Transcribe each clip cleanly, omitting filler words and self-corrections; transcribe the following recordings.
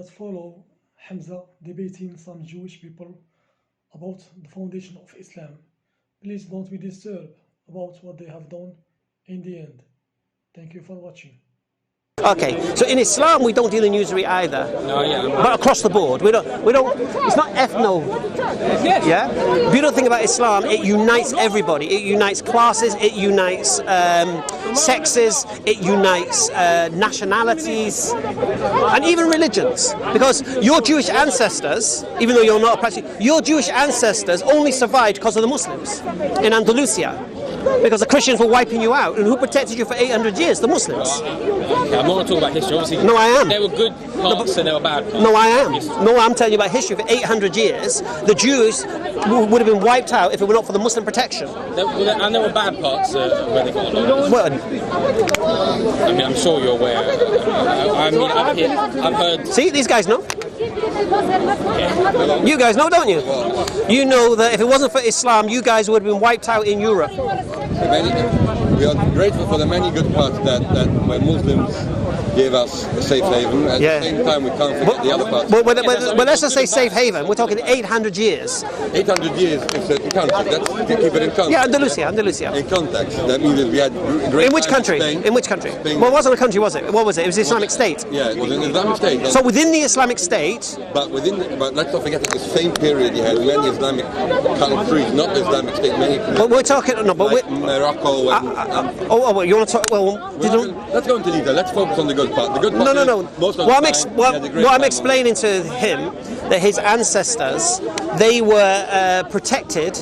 that follow Hamza debating some Jewish people about the foundation of Islam. Please don't be disturbed about what they have done in the end. Thank you for watching. Okay, so in Islam we don't deal in usury either. No, yeah. But across the board, we don't. It's not ethno. Yeah. Beautiful thing about Islam, it unites everybody. It unites classes. It unites sexes. It unites nationalities, and even religions. Because your Jewish ancestors, even though you're not a practicing, your Jewish ancestors only survived because of the Muslims in Andalusia. Because the Christians were wiping you out, and who protected you for 800 years? The Muslims. Okay, I'm not going to talk about history, obviously. No, I am. There were good parts and there were bad parts. No, I am. No, I'm telling you about history. For 800 years, the Jews would have been wiped out if it were not for the Muslim protection. And there were bad parts where they got lost. I mean, I'm sure you're aware. I've heard... See, these guys know. Yeah. You guys know, don't you? You know that if it wasn't for Islam, you guys would have been wiped out in Europe. We are grateful for the many good parts that when Muslims gave us a safe haven. At the same time, we can't forget the other parts. But let's just say safe haven. We're talking 800 years. 800 years is in context. That's to keep it in context. Yeah, Andalusia. In context. That means that we had great. In which country? Spain. In which country? Spain. Well, it wasn't a country, was it? What was it? It was the Islamic State. Yeah, it was an Islamic State. So within the Islamic State. But let's not forget that the same period you had many Islamic countries, not the Islamic State, many. But we're talking like Morocco. You want to talk? Let's go into detail. Let's focus on the good part. The good part. No. What I'm explaining to him that his ancestors, they were protected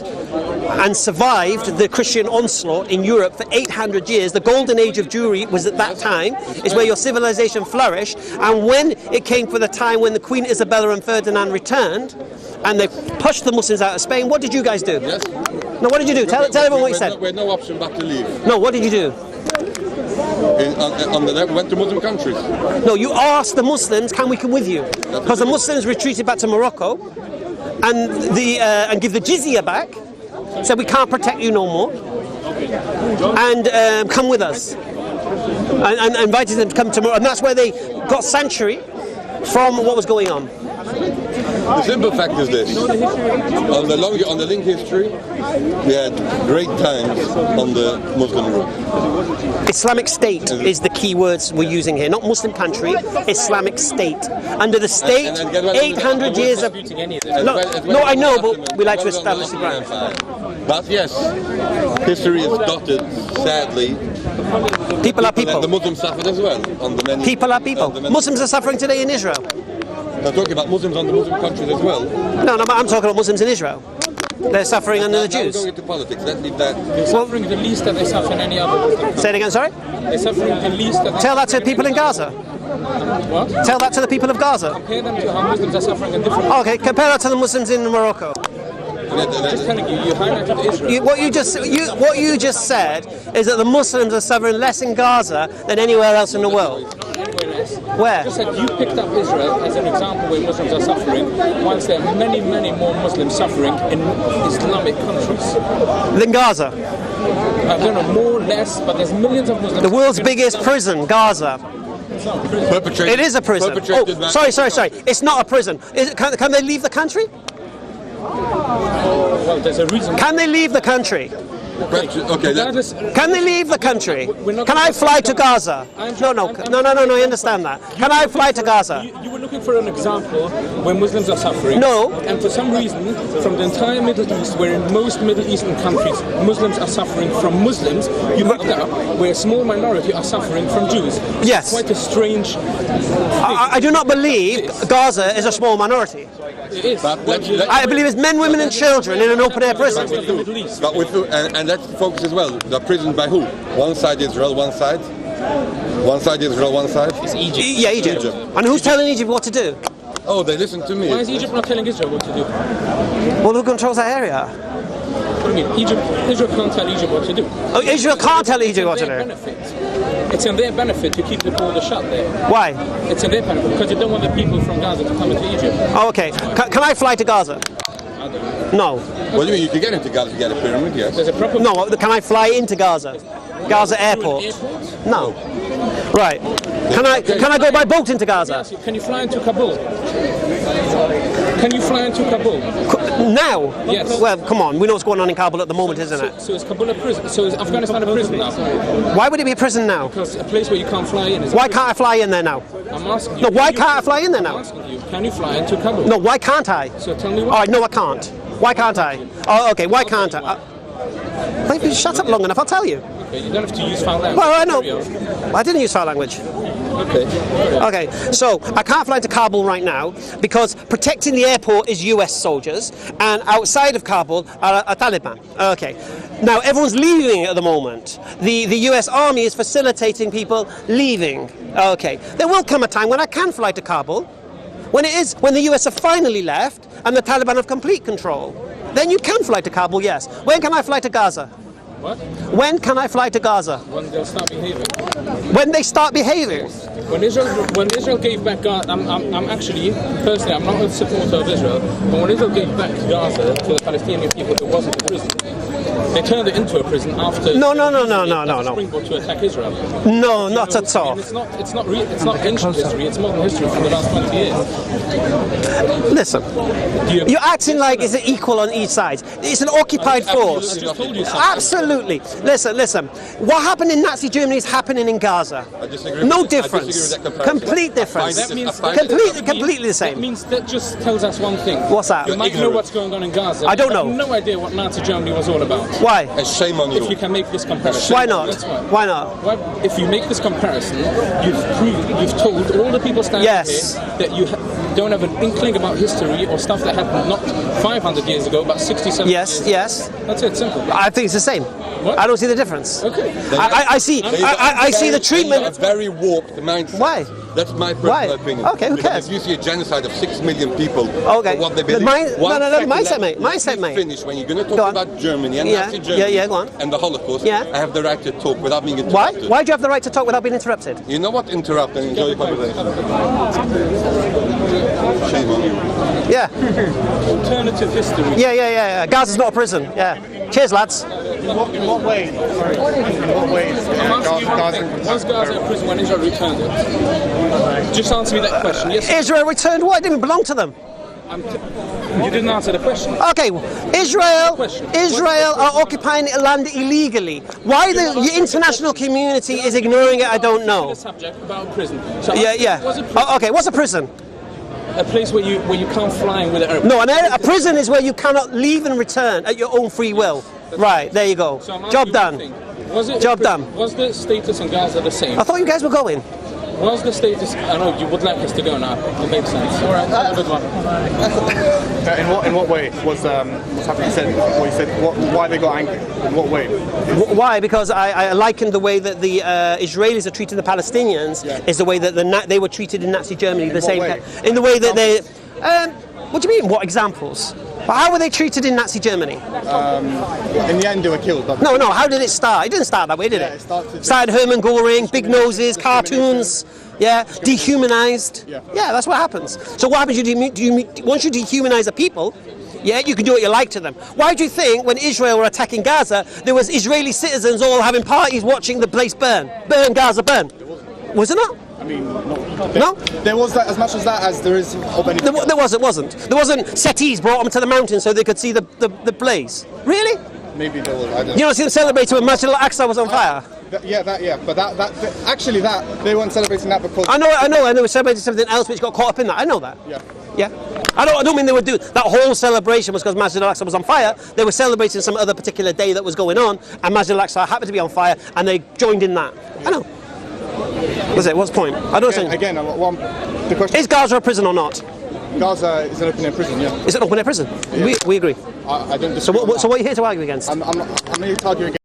and survived the Christian onslaught in Europe for 800 years. The golden age of Jewry was at that time. Is where your civilization flourished. And when it came for the time when the Queen Isabella and Ferdinand returned, and they pushed the Muslims out of Spain, what did you guys do? Yes. No, what did you do? Tell everyone what you said. We had no option but to leave. No, what did you do? We went to Muslim countries. No, you asked the Muslims, can we come with you? Because the Muslims retreated back to Morocco and give the jizya back, said we can't protect you no more, and come with us. And invited them to come to Morocco, and that's where they got sanctuary from what was going on. The simple fact is this: on the link history, we had great times on the Muslim route. Islamic State is the key words we're using here, not Muslim country. Islamic State. Under the state, 800 years of. No, I know, but we like to establish the ground. But yes, history is dotted, sadly. People are people. And the Muslims suffered as well. People are people. Muslims are suffering today in Israel. I'm talking about Muslims on the Muslim countries as well. No, but I'm talking about Muslims in Israel. They're suffering under the Jews. Going into politics, let's leave that. They're suffering the least that they suffer in any other Muslim. Say it again, sorry? They're suffering the least that they Tell that to people in Gaza. What? Tell that to the people of Gaza. Compare them to how Muslims are suffering in different. Okay, compare that to the Muslims in Morocco. Just telling you highlighted Israel. What you just said is that the Muslims are suffering less in Gaza than anywhere else in the world. Where? Just said you picked up Israel as an example where Muslims are suffering, whilst there are many, many more Muslims suffering in Islamic countries. Than Gaza? I don't know, more or less, but there's millions of Muslims. The world's biggest prison, Gaza. It is a prison. Oh, sorry. It's not a prison. Can they leave the country? Well, there's a reason. Can they leave the country? Okay. Can they leave the country? Can I fly to Gaza? No, I understand that. Can I fly to Gaza? You were looking for an example where Muslims are suffering. No. And for some reason, from the entire Middle East, where in most Middle Eastern countries, Muslims are suffering from Muslims, you picked up where a small minority are suffering from Jews. Yes. Quite a strange thing. I do not believe Gaza is a small minority. It is. I believe it's men, women and children in an open-air prison. And let's focus as well. They're prisoned by who? One side Israel, one side? One side Israel, one side? It's Egypt. Yeah, Egypt. And who's telling Egypt what to do? Oh, they listen to me. Why is Egypt not telling Israel what to do? Well, who controls that area? What do you mean? Israel can't tell Egypt what to do. Oh, Israel can't tell Egypt what to do? It's in their benefit to keep the border shut there. Why? It's in their benefit because they don't want the people from Gaza to come into Egypt. Oh, okay. Can I fly to Gaza? No. What do you mean? You can get into Gaza to get a pyramid, yes. There's a proper... No, can I fly into Gaza? Gaza airport? No. Right. Can I go by boat into Gaza? Yes, can you fly into Kabul? Can you fly into Kabul? Now? Yes. Well, come on. We know what's going on in Kabul at the moment, isn't it? So is Kabul a prison? So is Afghanistan a prison now? Why would it be a prison now? Because a place where you can't fly in is. Why can't I fly in there now? I'm asking you. No, why can't I fly in there now? I'm asking you. Can you fly into Kabul? No, why can't I? So tell me why. All right, no, I can't. Why can't I? Oh, okay. Why can't I? If you shut up long enough, I'll tell you. Okay, you don't have to use foul language. Well, I know. I didn't use foul language. Okay. Okay, so I can't fly into Kabul right now because protecting the airport is US soldiers and outside of Kabul are Taliban. Okay, now everyone's leaving at the moment. The US Army is facilitating people leaving. Okay, there will come a time when I can fly to Kabul, when the US have finally left and the Taliban have complete control. Then you can fly to Kabul, yes. When can I fly to Gaza? What? When can I fly to Gaza? When they'll start behaving. When they start behaving? When Israel gave back Gaza, I'm actually, personally, I'm not a supporter of Israel, but when Israel gave back Gaza to the Palestinian people, it wasn't a prison. They turned it into a prison after No. springboard to attack Israel. No, not at all. It's not ancient history, it's modern history from the last 20 years. Listen, you're acting like it's equal on each side. It's an occupied force. I just told you something. Absolutely. Listen. What happened in Nazi Germany is happening in Gaza. I disagree No with that. I difference. disagree with that comparison. Complete difference. That means Completely the same. That means that just tells us one thing. What's that? You might know what's going on in Gaza. I don't but know. You have no idea what Nazi Germany was all about. Why? And shame on you. If you can make this comparison. Why not? That's why. Why not? If you make this comparison, you've told all the people standing Yes. here that you don't have an inkling about history or stuff that happened not 500 years ago, but 67 years ago. Yes. That's it, simple. I think it's the same. What? I don't see the difference. Okay. I see the A treatment. very warped mindset. Why? That's my personal opinion. Okay, who Because cares? if you see a genocide of 6 million people Okay. for what they The believe, mindset, mate. Mindset, mate. Finish when you're going to Go talk on. about Germany and Yeah, Nazi Germany yeah, go on. and the Holocaust. Yeah. I have the right to talk without being Why? interrupted. Why do you have the right to talk without being interrupted? You know what? Interrupt and enjoy your conversation. Shame on you. Yeah. Alternative history. Yeah. Gaza's not a prison. Yeah. Cheers, lads. In what way? Sorry. In what way is I'm asking you one thing. Was Gaza a prison when Israel returned it? Just answer me that question. Yes. Israel returned what? It didn't belong to them. You didn't answer the question. Okay, Israel are occupying land illegally. Why the international community is ignoring it, I don't know. The subject about prison. So Yeah. Was it Okay, what's a prison? a place where you can't fly with an airplane? No, a prison is where you cannot leave and return at your own free will. Right, there you go. So I'm asking Job you done. one thing. Was it Job done. Was the status in Gaza the same? I thought you guys were going. Was the status? I know you would like us to go now. It makes sense. All right, have a good one. in what way was what's happening? You said why they got angry? In what way? Why? Because I likened the way that the Israelis are treating the Palestinians is the way that they were treated in Nazi Germany. In what way? In the way that they. What do you mean? What examples? How were they treated in Nazi Germany? In the end, they were killed. But No. How did it start? It didn't start that way, did it? it started- Started Hermann Göring, big noses, cartoons. Yeah, dehumanized. Yeah. That's what happens. So what happens? Once you dehumanize a people, yeah, you can do what you like to them. Why do you think when Israel were attacking Gaza, there was Israeli citizens all having parties watching the place burn? Burn, Gaza, burn. Was it not? I mean, No? there was that as much as that as there is of anything. There wasn't. There wasn't settees brought them to the mountain so they could see the blaze. Really? Maybe there was. I don't You don't see them celebrating when Masjid al-Aqsa was on fire? Yeah, but that actually they weren't celebrating that because I know. They were celebrating something else which got caught up in that. I know that. yeah. I don't mean they would do that whole celebration was because Masjid al-Aqsa was on fire. They were celebrating some other particular day that was going on, and Masjid al-Aqsa happened to be on fire, and they joined in that. I know. What's it? What's the point? I don't think. Again, the question Is Gaza a prison or not? Gaza is an open air prison. Yeah, Is it open air prison? Yeah. We agree. I don't. So what are you here to argue against? I'm here to argue against.